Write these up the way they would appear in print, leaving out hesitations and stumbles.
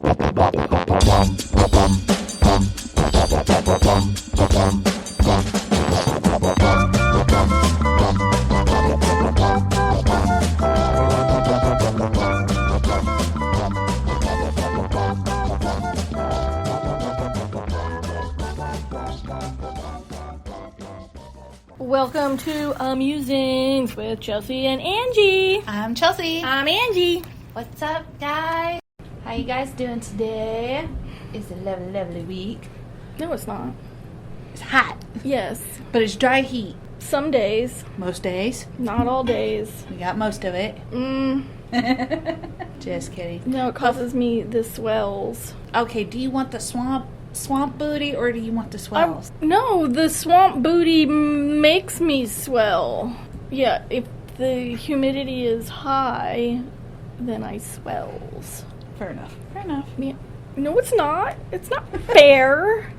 Welcome to Musings with Chelsea and Angie. I'm Chelsea. I'm Angie. What's up, guys? How you guys doing today? It's a lovely, lovely week. No, it's not. It's hot, Yes. but it's dry heat. Some days. Most days. Not all days. We got most of it. Just kidding. No, it causes me the swells. Okay, do you want the swamp booty or do you want the swells? No, the swamp booty makes me swell. Yeah, if the humidity is high, then I swells. Fair enough. Fair enough. Yeah. No, it's not. It's not fair.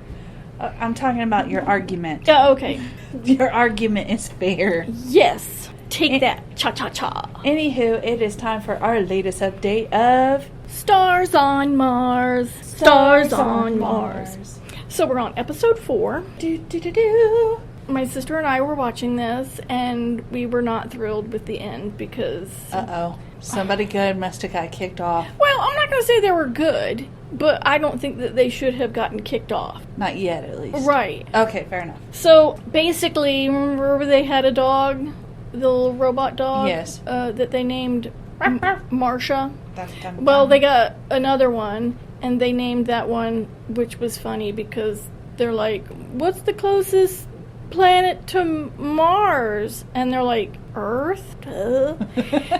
I'm talking about your argument. Oh, okay. Your argument is fair. Yes. Take that. Cha-cha-cha. Anywho, it is time for our latest update of Stars on Mars. Stars on Mars. So we're on episode 4. Do. My sister and I were watching this, and we were not thrilled with the end because... Uh-oh. Somebody good must have got kicked off. Well, I'm not going to say they were good, but I don't think that they should have gotten kicked off. Not yet, at least. Right. Okay, fair enough. So, basically, remember they had a dog? The little robot dog? Yes. That they named Marsha? Dun. Well, they got another one, and they named that one, which was funny because they're like, what's the closest planet to Mars? And they're like, Earth? Duh.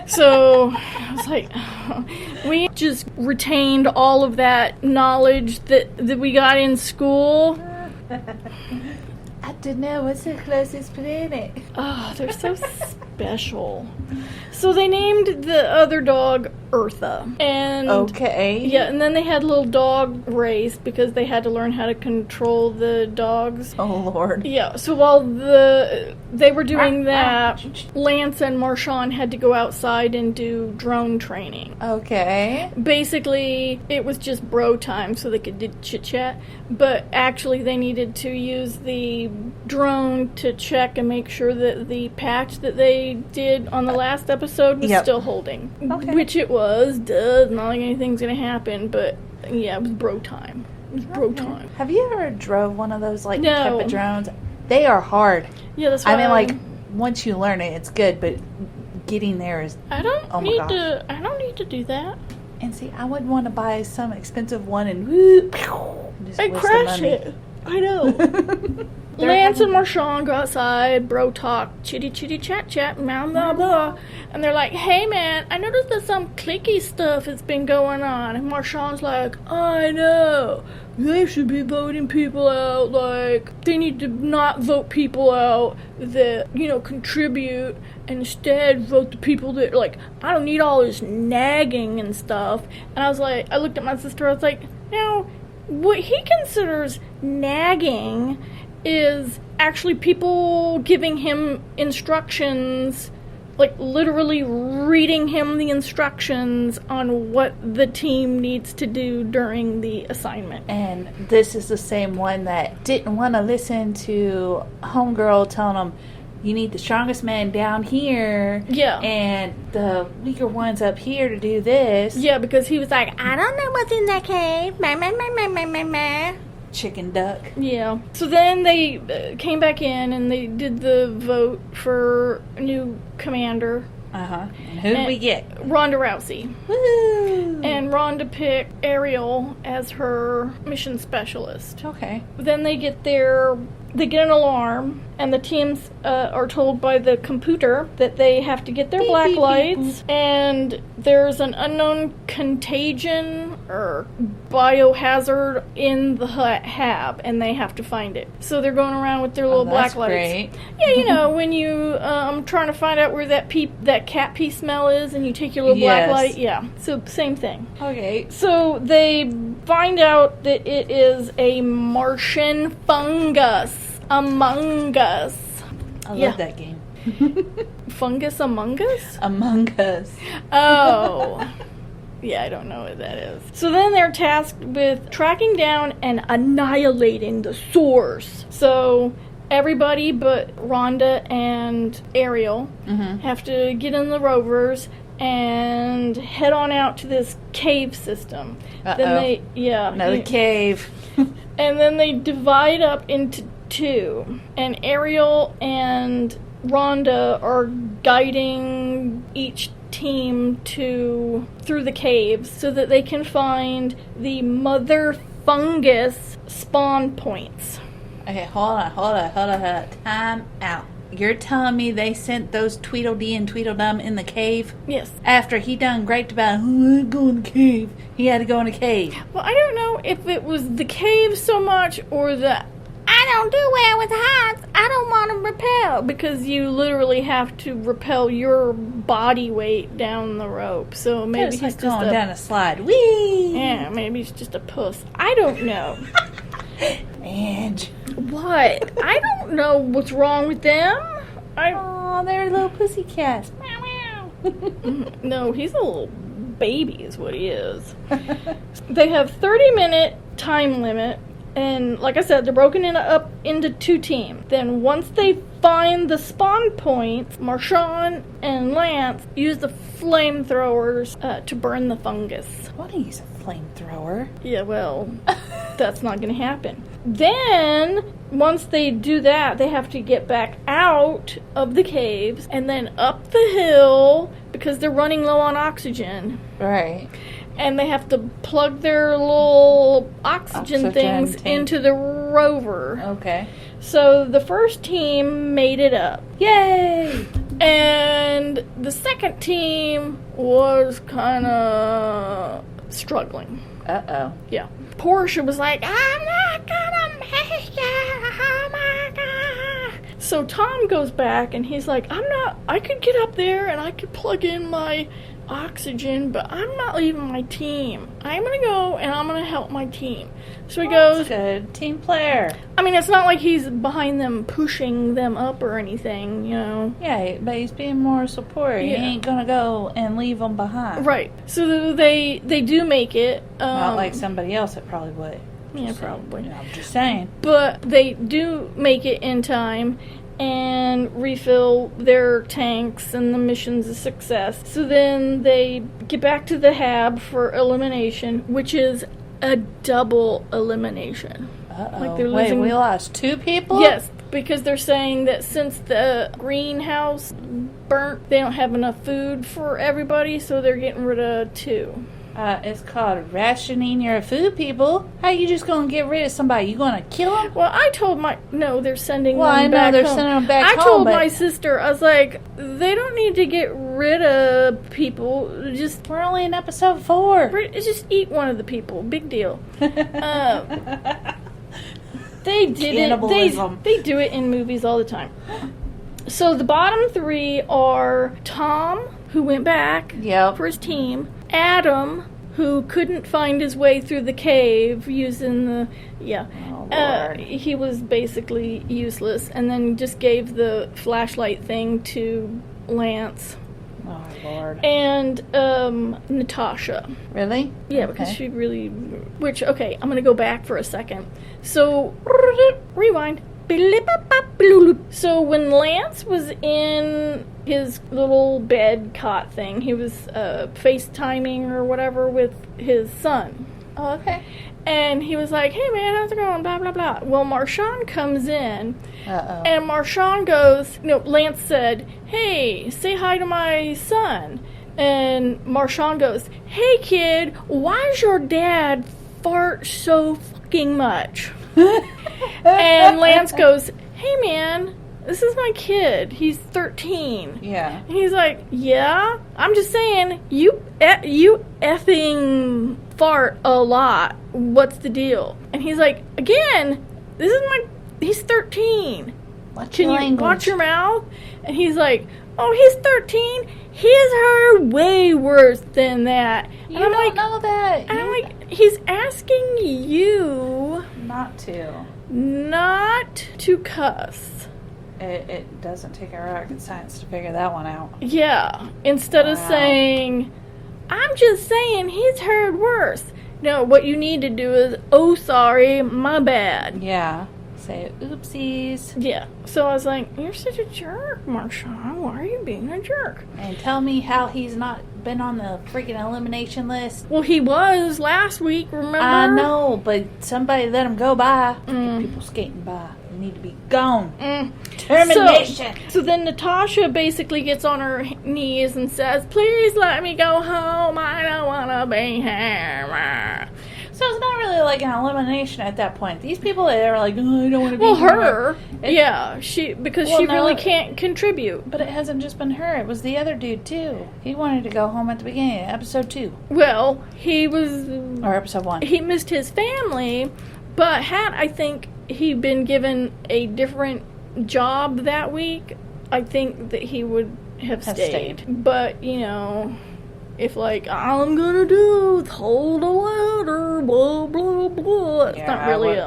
So I was like, we just retained all of that knowledge that we got in school. I don't know. What's the closest planet? Oh, they're so special. So they named the other dog Eartha. And okay. yeah, and then they had a little dog race because they had to learn how to control the dogs. Oh, Lord. Yeah, so while they were doing that, Lance and Marshawn had to go outside and do drone training. Okay. Basically, it was just bro time so they could do chit-chat, but actually they needed to use the drone to check and make sure that the patch that they did on the last episode was still holding. Okay. Which it was. Duh, not like anything's gonna happen, but yeah, it was bro time. It was bro time. Have you ever drove one of those, like, No. type of drones? They are hard. Yeah, that's why I mean, like, once you learn it, it's good, but getting there is... I don't Oh my need gosh. to. I don't need to do that. And see, I wouldn't want to buy some expensive one and whoop, just I waste the crash money. it. I know. Lance and Marshawn go outside, bro talk, chitty chat, blah blah blah, and they're like, "Hey man, I noticed that some cliquey stuff has been going on." And Marshawn's like, "I know. They should be voting people out. Like, they need to not vote people out that, contribute, and instead vote the people that, like, I don't need all this nagging and stuff." And I looked at my sister, I was like, "Now, what he considers nagging is actually people giving him instructions, like literally reading him the instructions on what the team needs to do during the assignment." And this is the same one that didn't want to listen to homegirl telling him, you need the strongest man down here. Yeah. And the weaker ones up here to do this. Yeah, because he was like, "I don't know what's in that cave. Meh. Chicken duck. Yeah. So then they came back in and they did the vote for a new commander. Uh-huh. And who did we get? Ronda Rousey. Woo! And Rhonda picked Ariel as her mission specialist. Okay. Then they get an alarm, and the teams are told by the computer that they have to get their black beep, lights, and there's an unknown contagion or biohazard in the hab, and they have to find it. So they're going around with their little black lights. Great. Yeah, when you trying to find out where that cat pee smell is, and you take your little black light. Yeah, so same thing. Okay. So they find out that it is a Martian fungus among us. I love that game. Fungus Among Us? Among Us. Oh. Yeah, I don't know what that is. So then they're tasked with tracking down and annihilating the source. So everybody but Rhonda and Ariel have to get in the rovers and head on out to this cave system. Then another cave. And then they divide up into two. And Ariel and Rhonda are guiding each team through the caves so that they can find the mother fungus spawn points. Okay, hold on. Time out. You're telling me they sent those Tweedledee and Tweedledum in the cave? Yes. After he done griped about, I go in the cave. He had to go in a cave. Well, I don't know if it was the cave so much or the I don't do well with heights. I don't want to rappel. Because you literally have to rappel your body weight down the rope. So maybe he's just going down a slide. Whee! Yeah, maybe he's just a puss. I don't know. Ange. What? I don't know what's wrong with them. Oh, they're little pussycats. Meow, meow. No, he's a little baby is what he is. They have 30-minute time limit. And like I said, they're broken up into two teams. Then once they find the spawn points, Marshawn and Lance use the flamethrowers to burn the fungus. What is a flamethrower? Yeah, well, that's not going to happen. Then, once they do that, they have to get back out of the caves and then up the hill because they're running low on oxygen. Right. And they have to plug their little oxygen things tank into the rover. Okay. So the first team made it up. Yay! And the second team was kind of struggling. Uh-oh. Yeah. Portia was like, I'm not gonna make it. Oh my God. So Tom goes back and he's like, I could get up there and I could plug in my oxygen, but I'm not leaving my team. I'm gonna go and I'm gonna help my team. So he goes. Good team player. I mean, it's not like he's behind them pushing them up or anything, you know. Yeah, but he's being more supportive. Yeah. He ain't gonna go and leave them behind. Right. So they do make it. Not like somebody else that probably would. Yeah, probably. I'm just saying. But they do make it in time and refill their tanks, and the mission's a success. So then they get back to the hab for elimination, which is a double elimination. Uh-oh. Like they're losing... Wait, we lost 2 people? Yes, because they're saying that since the greenhouse burnt, they don't have enough food for everybody, so they're getting rid of 2. It's called rationing your food, people. How you just gonna get rid of somebody? You gonna kill them? Well, I told no, they're sending them I know back they're home. sending them back I home. told my sister, I was like, they don't need to get rid of people. Just we're only in episode 4. just eat one of the people. Big deal. They did Cannibalism. They do it in movies all the time. So the bottom 3 are Tom, who went back for his team, Adam, who couldn't find his way through the cave using the... Yeah. Oh, Lord. He was basically useless, and then just gave the flashlight thing to Lance. Oh, Lord. And Natasha. Really? Yeah, Okay. because she really... Which, okay, I'm going to go back for a second. So, rewind. So when Lance was in his little bed cot thing, he was FaceTiming or whatever with his son. Oh, okay. And he was like, hey man, how's it going? Blah, blah, blah. Well, Marshawn comes in. Uh-oh. And Marshawn goes, Lance said, hey, say hi to my son. And Marshawn goes, hey kid, why's your dad fart so fucking much? And Lance goes, hey man, this is my kid. He's 13. Yeah. And he's like, yeah? I'm just saying, you effing fart a lot. What's the deal? And he's like, again, he's 13. Can you watch your mouth? And he's like, oh, he's 13? He's heard way worse than that. You don't know that. And I'm like, he's asking you not to cuss. It doesn't take a rocket science to figure that one out. Yeah. Instead of saying, I'm just saying he's heard worse. No, what you need to do is, oh, sorry, my bad. Yeah. Say oopsies. Yeah. So I was like, you're such a jerk, Marshawn. Why are you being a jerk? And tell me how he's not been on the freaking elimination list. Well, he was last week, remember? I know, but somebody let him go by. People skating by. They need to be gone. Termination. So then Natasha basically gets on her knees and says, please let me go home. I don't want to be here. So it's not really like an elimination at that point. These people that are like, oh, I don't want to be Well, here. her. She really can't contribute. But it hasn't just been her. It was the other dude, too. He wanted to go home at the beginning of episode 2. Well, he was... Or episode 1. He missed his family, but had, I think, he been given a different job that week, I think that he would have stayed. But, you know... If, like, all I'm gonna do is hold a ladder, blah, blah, blah. It's not really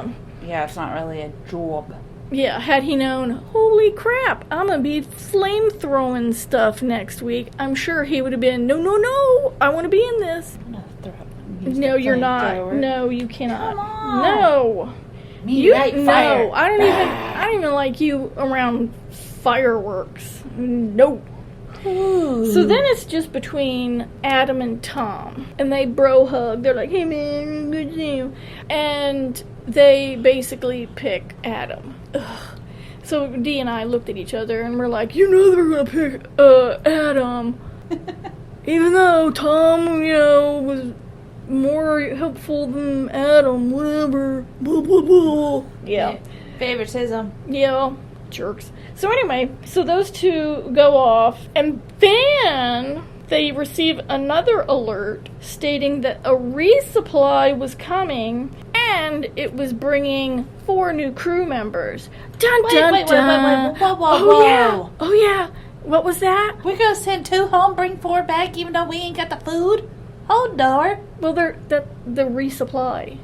it's not really a job. Yeah, had he known, holy crap, I'm gonna be flame-throwing stuff next week, I'm sure he would have been, no, I want to be in this. I'm gonna throw up. No, you're not. No, you cannot. Come on. No. Fire. I don't even like you around fireworks. No. Ooh. So then it's just between Adam and Tom. And they bro hug. They're like, hey man, good to see you. And they basically pick Adam. Ugh. So Dee and I looked at each other and we're like, you know they're going to pick Adam. Even though Tom, was more helpful than Adam, whatever. Blah, blah, blah. Yeah. Favoritism. Yeah. Jerks. So anyway, those two go off, and then they receive another alert stating that a resupply was coming, and it was bringing 4 new crew members. Dun dun wait, dun! Whoa. Oh yeah! What was that? We're gonna send 2 home, bring 4 back, even though we ain't got the food? Hold door. Well, the resupply.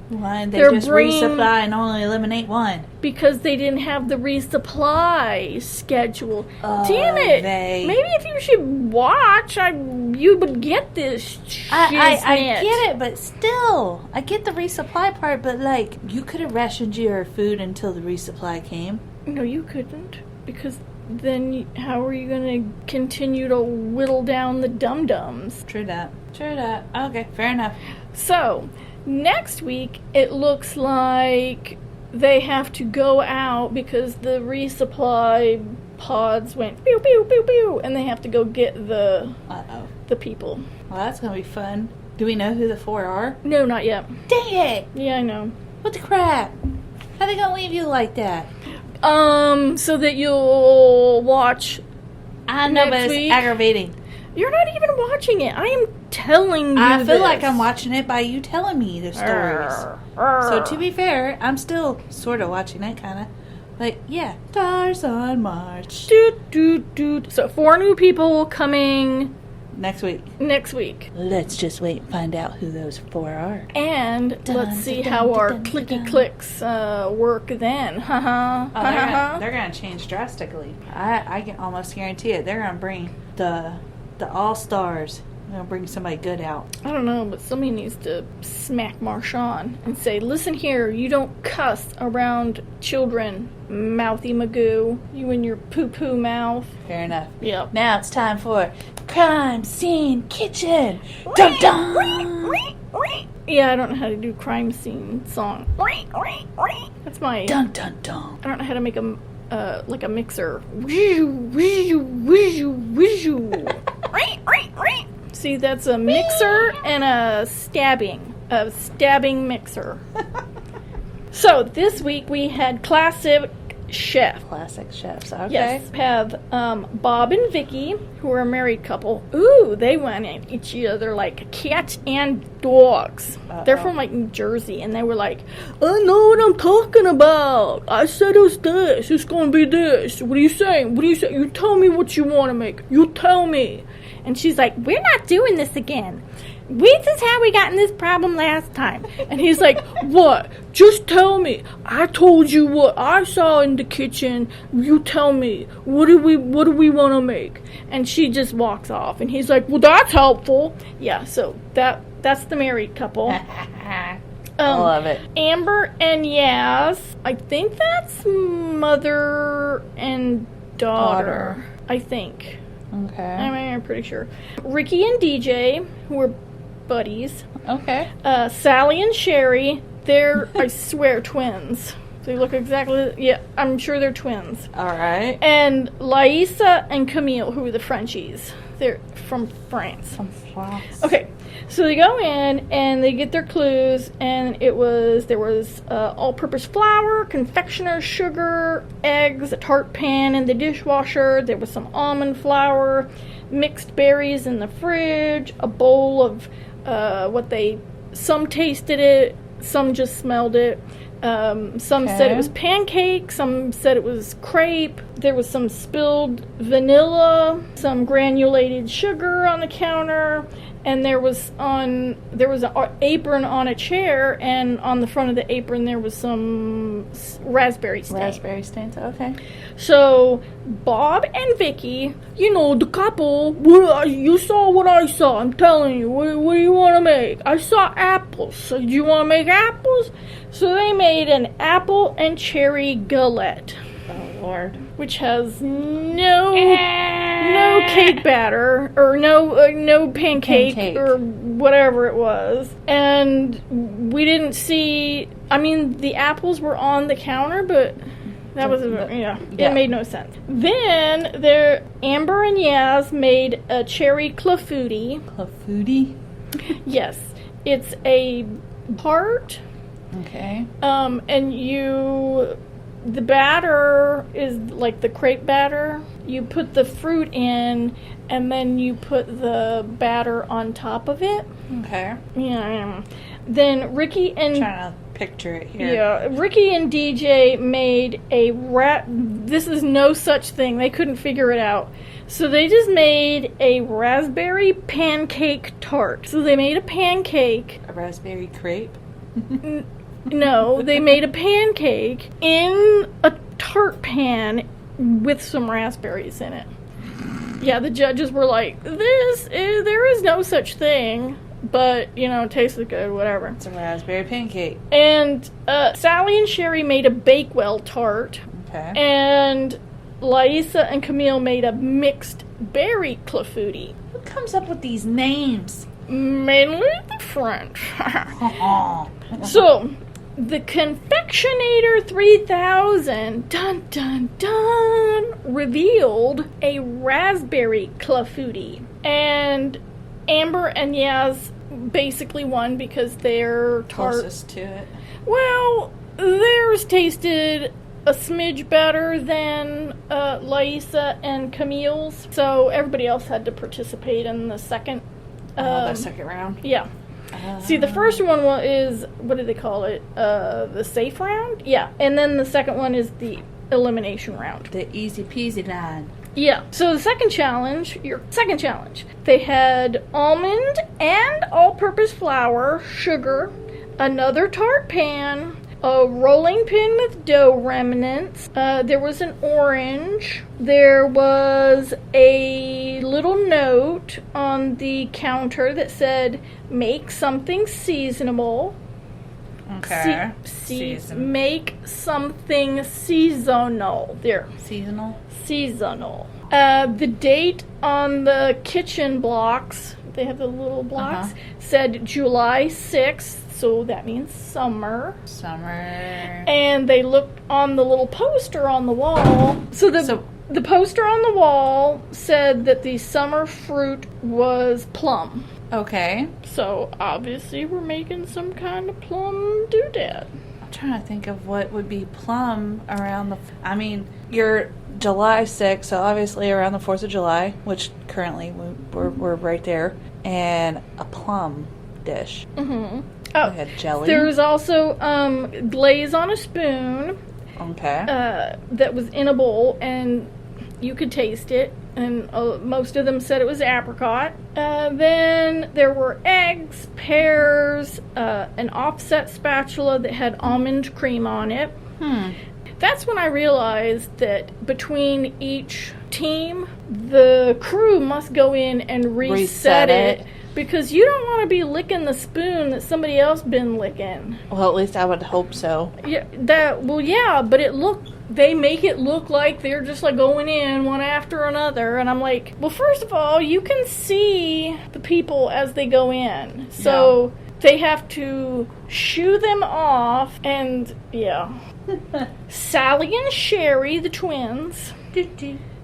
One, They're just resupply and only eliminate 1. Because they didn't have the resupply schedule. Oh, damn it! Maybe if you should watch, you would get this. I get it, but still, I get the resupply part. But like, you could have rationed your food until the resupply came. No, you couldn't, because then how are you going to continue to whittle down the dum-dums? True that. Okay, fair enough. So. Next week, it looks like they have to go out because the resupply pods went pew, pew, pew, pew, and they have to go get the people. Well, that's going to be fun. Do we know who the 4 are? No, not yet. Dang it! Yeah, I know. What the crap? How they going to leave you like that? So that you'll watch I know, but it's week. Aggravating. You're not even watching it. I am telling you I feel this. like I'm watching it by you telling me the stories. So to be fair, I'm still sort of watching it, kind of. Like, yeah. Stars on March. So 4 new people coming... Next week. Let's just wait and find out who those 4 are. And let's see how our clicky clicks work then. They're going to change drastically. I can almost guarantee it. They're going to bring the all-stars. They're going to bring somebody good out. I don't know, but somebody needs to smack Marshawn and say, listen here, you don't cuss around children, mouthy Magoo. You and your poo-poo mouth. Fair enough. Yep. Now it's time for Crime Scene Kitchen. Dun-dun! Yeah, I don't know how to do crime scene song. That's my... Dun-dun-dun. I don't know how to make a mixer. See, that's a mixer and a stabbing mixer. So this week we had classic chefs. Okay. Yes, have Bob and Vicky, who are a married couple. Ooh, they went at each other like cats and dogs. Uh-oh. They're from like New Jersey, and they were like, I know what I'm talking about. I said it's this. It's going to be this. What are you saying? You tell me what you want to make. You tell me. And she's like, we're not doing this again. this is how we got in this problem last time. And he's like, what? Just tell me. I told you what I saw in the kitchen. You tell me. What do we want to make? And she just walks off. And he's like, well, that's helpful. Yeah, so that's the married couple. I love it. Amber and Yaz. I think that's mother and daughter. I think. Okay. I'm pretty sure. Ricky and DJ, who are buddies. Okay. Sally and Sherry, they're, I swear, twins. They look exactly, yeah, I'm sure they're twins. All right. And Laisa and Camille, who are the Frenchies. They're from France. From France. Okay, so they go in and they get their clues, and there was all-purpose flour, confectioner's sugar, eggs, a tart pan in the dishwasher. There was some almond flour, mixed berries in the fridge, a bowl of some tasted it, some just smelled it. Some said it was pancake, some said it was crepe. There was some spilled vanilla, some granulated sugar on the counter, and there was an apron on a chair, and on the front of the apron there was some raspberry stain. Raspberry stains, okay. So Bob and Vicky, the couple, you saw what I saw. I'm telling you, what do you want to make? I saw apples. So do you want to make apples? So they made an apple and cherry galette. Oh, Lord. Which has no cake batter, or no pancake, or whatever it was. And we didn't see, the apples were on the counter, but that was, it made no sense. Then Amber and Yaz made a cherry clafouti. Clafouti? Yes. It's a tart. Okay. And the batter is like the crepe batter. You put the fruit in, and then you put the batter on top of it. Okay. Yeah. Then Ricky and... I'm trying to picture it here. Yeah. Ricky and DJ made this is no such thing. They couldn't figure it out. So they just made a raspberry pancake tart. So they made a pancake. A raspberry crepe? No, they made a pancake in a tart pan with some raspberries in it. Yeah, the judges were like, there is no such thing, but, it tasted good, whatever. It's a raspberry pancake. And Sally and Sherry made a Bakewell tart. Okay. And Laisa and Camille made a mixed berry clafouti. Who comes up with these names? Mainly the French. So... the Confectionator 3000, dun dun dun, revealed a raspberry clafouti. And Amber and Yaz basically won because their tart... closest to it. Well, theirs tasted a smidge better than Laisa and Camille's. So everybody else had to participate in the second... the second round? Yeah. See, the first one is, what do they call it? The safe round? Yeah. And then the second one is the elimination round. The easy peasy line. Yeah. So the second challenge, they had almond and all-purpose flour, sugar, another tart pan, a rolling pin with dough remnants. There was an orange. There was a little note on the counter that said, make something seasonable. Okay. Make something seasonal. There. Seasonal. The date on the kitchen blocks, they have the little blocks, said July 6th. So that means summer. And they looked on the little poster on the wall. So the poster on the wall said that the summer fruit was plum. Okay. So obviously we're making some kind of plum doodad. I'm trying to think of what would be plum around you're July 6th, so obviously around the 4th of July, which currently we're right there, and a plum dish. Mm-hmm. Oh, had jelly. There was also glaze on a spoon. Okay. That was in a bowl, and you could taste it. and most of them said it was apricot. Then there were eggs, pears, an offset spatula that had almond cream on it. That's when I realized that between each team, the crew must go in and reset it. Because you don't want to be licking the spoon that somebody else been licking. Well, at least I would hope so. Yeah, but they make it look like they're just like going in one after another, and I'm like, well, first of all, you can see the people as they go in, so they have to shoo them off, and Sally and Sherry, the twins.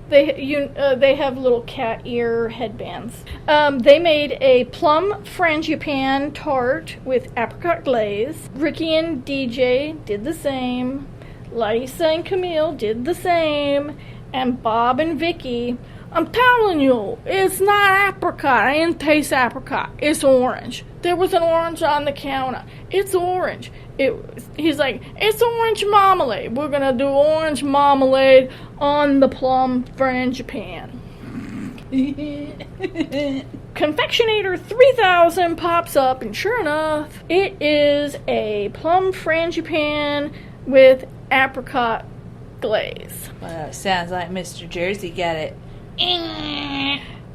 They have little cat ear headbands. They made a plum frangipane tart with apricot glaze. Ricky and DJ did the same. Lisa and Camille did the same. And Bob and Vicky, I'm telling you, it's not apricot. I didn't taste apricot. It's orange. There was an orange on the counter. It's orange. He's like, it's orange marmalade. We're going to do orange marmalade on the plum frangipane. Confectionator 3000 pops up, and sure enough, it is a plum frangipane with apricot glaze. Well, sounds like Mr. Jersey got it.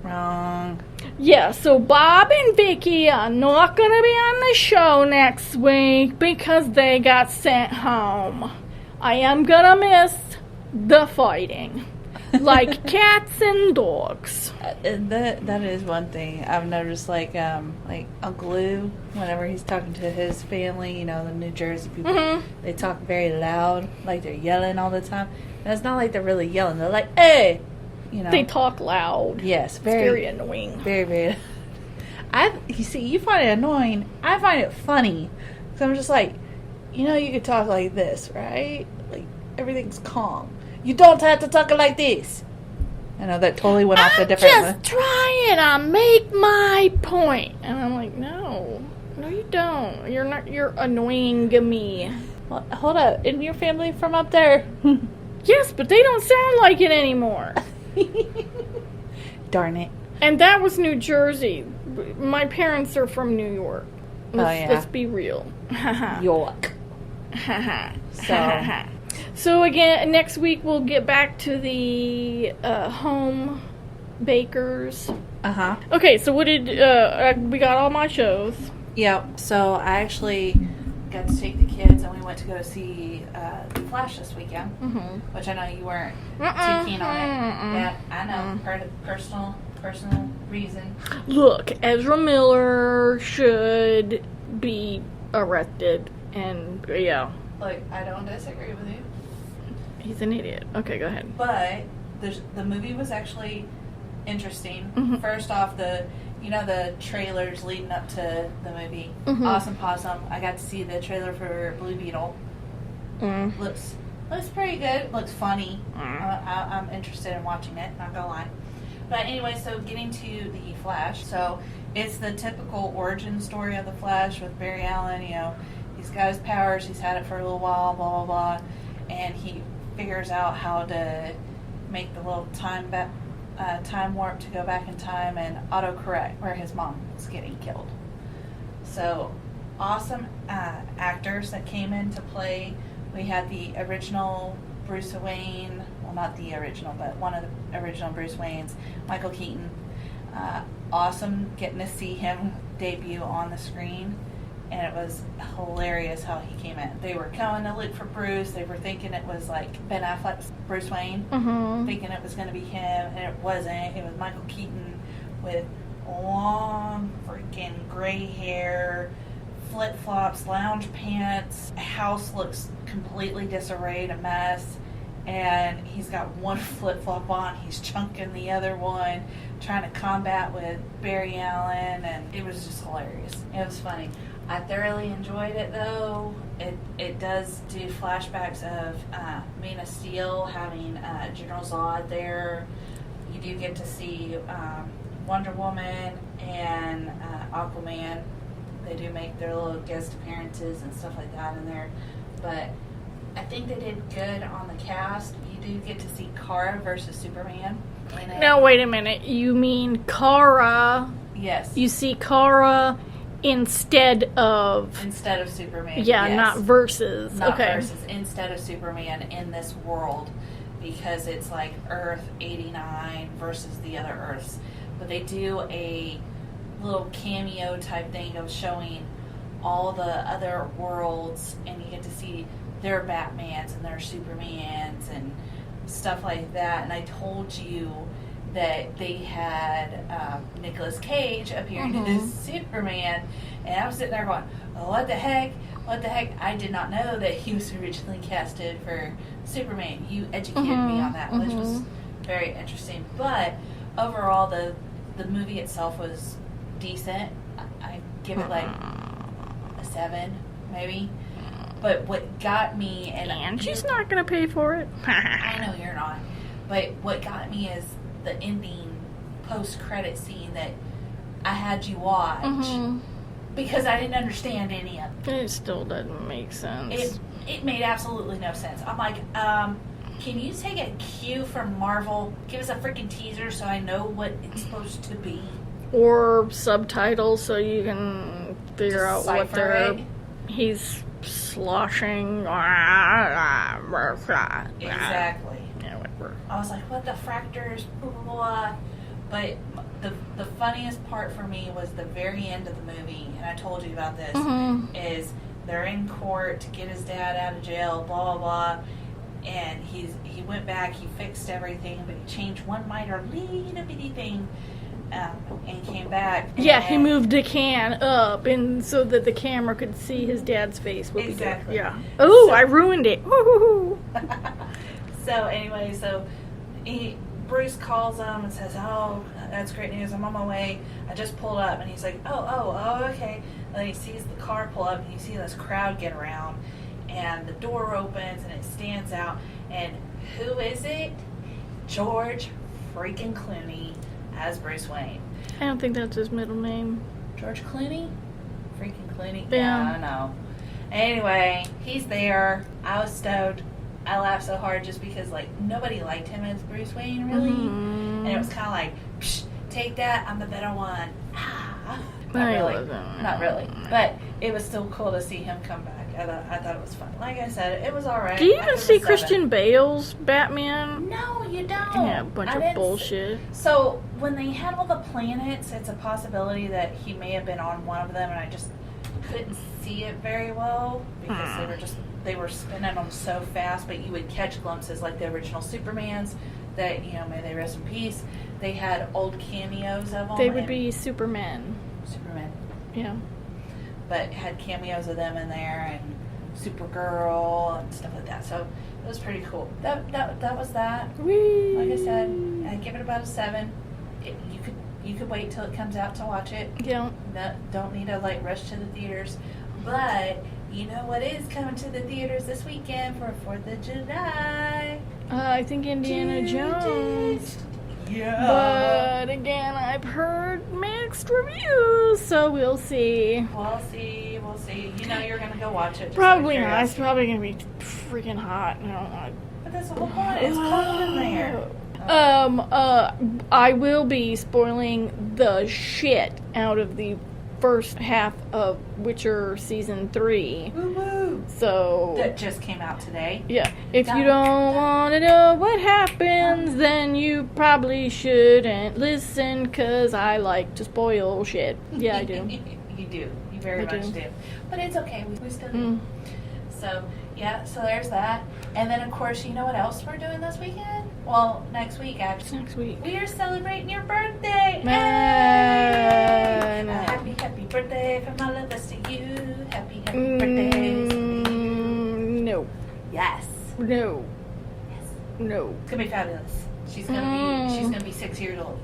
Wrong. Yeah, so Bob and Vicky are not going to be on the show next week because they got sent home. I am going to miss the fighting. Like cats and dogs. That is one thing I've noticed, like Uncle Lou, whenever he's talking to his family, the New Jersey people, they talk very loud, like they're yelling all the time. And it's not like they're really yelling. They're like, hey! They talk loud. Yes, it's very annoying. Very, very. You see, you find it annoying. I find it funny. So I'm just like, you could talk like this, right? Like, everything's calm. You don't have to talk like this. I know that totally went off a different one. I'm just trying to make my point. And I'm like, no, you don't. You're annoying me. Well, hold up. Isn't your family from up there? Yes, but they don't sound like it anymore. Darn it. And that was New Jersey. My parents are from New York. Let's be real. York. So again, next week we'll get back to the home bakers. Okay, so what did we got all my shows? Yep. So I actually got to take the kids, and we went to go see The Flash this weekend, which I know you weren't too keen on it. Yeah, I know. Personal reason. Look, Ezra Miller should be arrested, and Look, I don't disagree with you. He's an idiot. Okay, go ahead. But the movie was actually interesting. First off, the trailers leading up to the movie. Awesome Possum. I got to see the trailer for Blue Beetle. Looks pretty good. Looks funny. I'm interested in watching it, not gonna lie. But anyway, so getting to the Flash. So it's the typical origin story of the Flash with Barry Allen. He's got his powers. He's had it for a little while, blah, blah, blah. And he figures out how to make the little time warp to go back in time and autocorrect where his mom was getting killed. So awesome actors that came into play. We had the original Bruce Wayne, well, not the original, but one of the original Bruce Waynes, Michael Keaton. Awesome getting to see him debut on the screen. And it was hilarious how he came in. They were coming to look for Bruce. They were thinking it was like Ben Affleck's Bruce Wayne, thinking it was going to be him, and it wasn't. It was Michael Keaton with long freaking gray hair, flip-flops, lounge pants. House looks completely disarrayed, a mess. And he's got one flip-flop on. He's chunking the other one, trying to combat with Barry Allen, and it was just hilarious. It was funny. I thoroughly enjoyed it, though. It does do flashbacks of Man of Steel having General Zod there. You do get to see Wonder Woman and Aquaman. They do make their little guest appearances and stuff like that in there. But I think they did good on the cast. You do get to see Kara versus Superman. in it. Now, wait a minute. You mean Kara? Yes. You see Kara instead of Superman. Yeah, yes. not versus. Not okay. versus. Instead of Superman in this world, because it's like Earth 89 versus the other Earths. But they do a little cameo type thing of showing all the other worlds, and you get to see their Batmans and their Supermans and stuff like that. And I told you that they had Nicolas Cage appearing as Superman, and I was sitting there going, oh, what the heck? I did not know that he was originally casted for Superman. You educated me on that, which was very interesting. But overall, the movie itself was decent. I give it like a 7, maybe. But what got me... And she's not going to pay for it. I know you're not. But what got me is the ending post-credit scene that I had you watch because I didn't understand any of it. It still doesn't make sense. It made absolutely no sense. I'm like, can you take a cue from Marvel? Give us a freaking teaser so I know what it's supposed to be. Or subtitles so you can figure out what they're... He's sloshing. Exactly. Yeah, whatever. I was like, what the fractors, blah, blah, blah. But the funniest part for me was the very end of the movie, and I told you about this, is they're in court to get his dad out of jail, blah, blah, blah, and he went back, he fixed everything, but he changed one minor little bitty thing, and came back. Yeah, he moved the can up, and so that the camera could see his dad's face. Exactly. Yeah. Oh, so, I ruined it. So anyway, Bruce calls him and says, oh, that's great news, I'm on my way. I just pulled up. And he's like, oh, okay. And then he sees the car pull up, and you see this crowd get around, and the door opens, and it stands out. And who is it? George freaking Clooney as Bruce Wayne. I don't think that's his middle name. George Clooney? Freaking Clooney? Yeah. No. Anyway, he's there. I was stoked. I laughed so hard just because, like, nobody liked him as Bruce Wayne, really. And it was kind of like, psh, take that, I'm the better one. Not really. But it was still cool to see him come back. I thought it was fun. Like I said, it was alright. Do you even see Christian Bale's Batman? No, you don't. Yeah, a bunch of bullshit. So, when they had all the planets, it's a possibility that he may have been on one of them, and I just couldn't see it very well because they were spinning them so fast, but you would catch glimpses like the original Supermans that, may they rest in peace. They had old cameos of them. They would be Superman. Yeah. But had cameos of them in there and Supergirl and stuff like that. So it was pretty cool. That was that. Whee! Like I said, I'd give it about a 7. You could wait till it comes out to watch it. Yeah. Don't need to rush to the theaters. But you know what is coming to the theaters this weekend for 4th of July? I think Indiana Jones. Yeah. But again, I've heard mixed reviews, so we'll see. We'll see. You're going to go watch it. Probably not. It's probably going to be freaking hot. I don't know. But that's the whole point. It's cold in there. I will be spoiling the shit out of the first half of Witcher Season 3. Woo-woo. So... That just came out today. Yeah. If you don't want to know what happens, then you probably shouldn't listen, because I like to spoil shit. Yeah, I do. You do. You very much do. But it's okay. We still do. So, yeah. So there's that. And then, of course, you know what else we're doing this weekend? Well, next week, actually. Next week. We are celebrating your birthday. Yay! Happy birthday from all of us to you. Happy birthday. No. Yes. No. Yes. No. It's gonna be fabulous. She's gonna be 6 years old.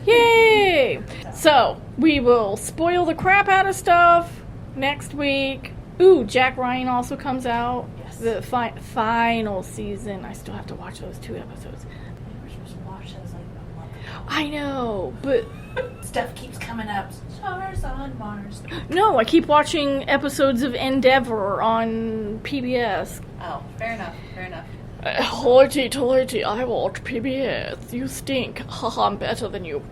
Yay! So, we will spoil the crap out of stuff next week. Ooh, Jack Ryan also comes out. Yes. The final season. I still have to watch those 2 episodes. We were supposed to watch those a month ago. I know, but... Stuff keeps coming up. Stars on Mars. No, I keep watching episodes of Endeavor on PBS. Oh, fair enough. Hoity-toity, I watch PBS. You stink. Haha, I'm better than you.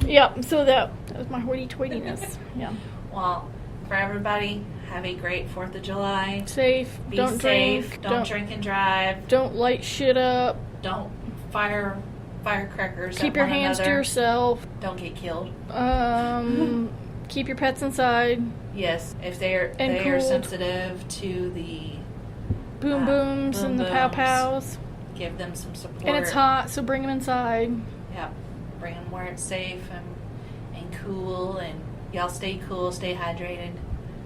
Yep, so that was my hoity-toityness. Yeah. Well, for everybody, have a great 4th of July. Safe. Be don't safe. drink. Don't drink and drive. Don't light shit up. Don't fire firecrackers. Keep your hands to yourself. Don't get killed. Keep your pets inside. Yes, if they are sensitive to the boom booms and the pow pows. Give them some support. And it's hot, so bring them inside. Yeah, bring them where it's safe and cool, and y'all stay cool, stay hydrated.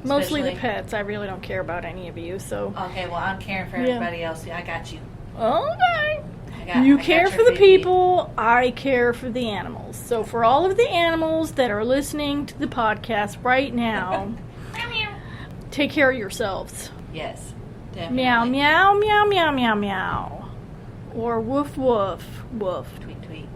Mostly the pets. I really don't care about any of you, so. Okay, well, I'm caring for everybody else. I got you. Okay. You care for the people, I care for the animals. So for all of the animals that are listening to the podcast right now, take care of yourselves. Yes, definitely. Meow, meow, meow, meow, meow, meow. Or woof, woof, woof. Tweet, tweet.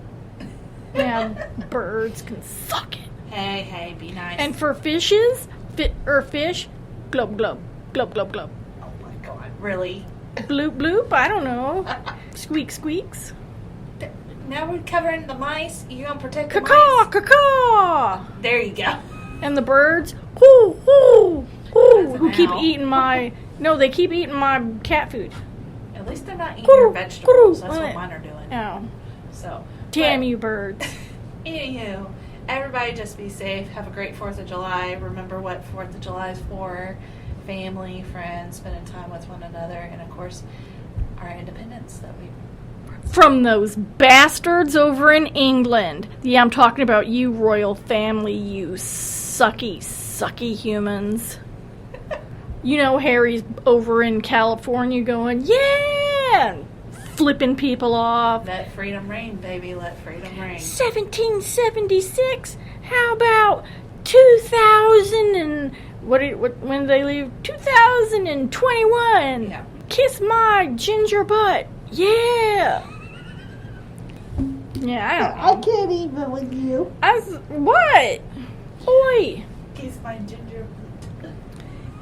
Yeah, birds can suck it. Hey, be nice. And for fishes, fish, glub, glub, glub, glub, glub. Oh my God, really? Bloop, bloop, I don't know. Squeak, squeaks. Now we're covering the mice. You gonna protect the Caw, mice? caw. There you go. And the birds, whoo, whoo, whoo, who keep owl. eating my... No, they keep eating my cat food. At least they're not eating your vegetables. That's what mine are doing. Oh. So. Damn you, birds. Anywho, everybody just be safe. Have a great 4th of July. Remember what 4th of July is for. Family, friends, spending time with one another, and of course, our independence that we... From those bastards over in England. Yeah, I'm talking about you, royal family, you sucky, sucky humans. You know Harry's over in California going, yeah! Flipping people off. Let freedom reign, baby. Let freedom reign. 1776? How about 2000 and... when did they leave? 2021. Yeah. Kiss my ginger butt. Yeah. Yeah, I don't know. I can't even with you. What? Oi. Kiss my ginger.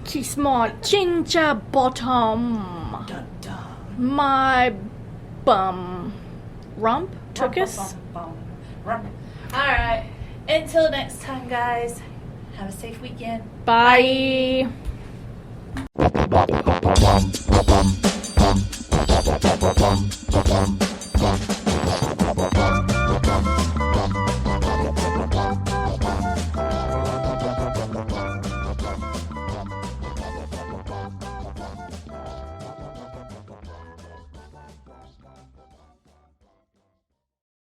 Kiss my ginger bottom. Dun, dun. My bum. Rump? Tookus? Rump. Alright. Until next time, guys. Have a safe weekend. Bye. Bye.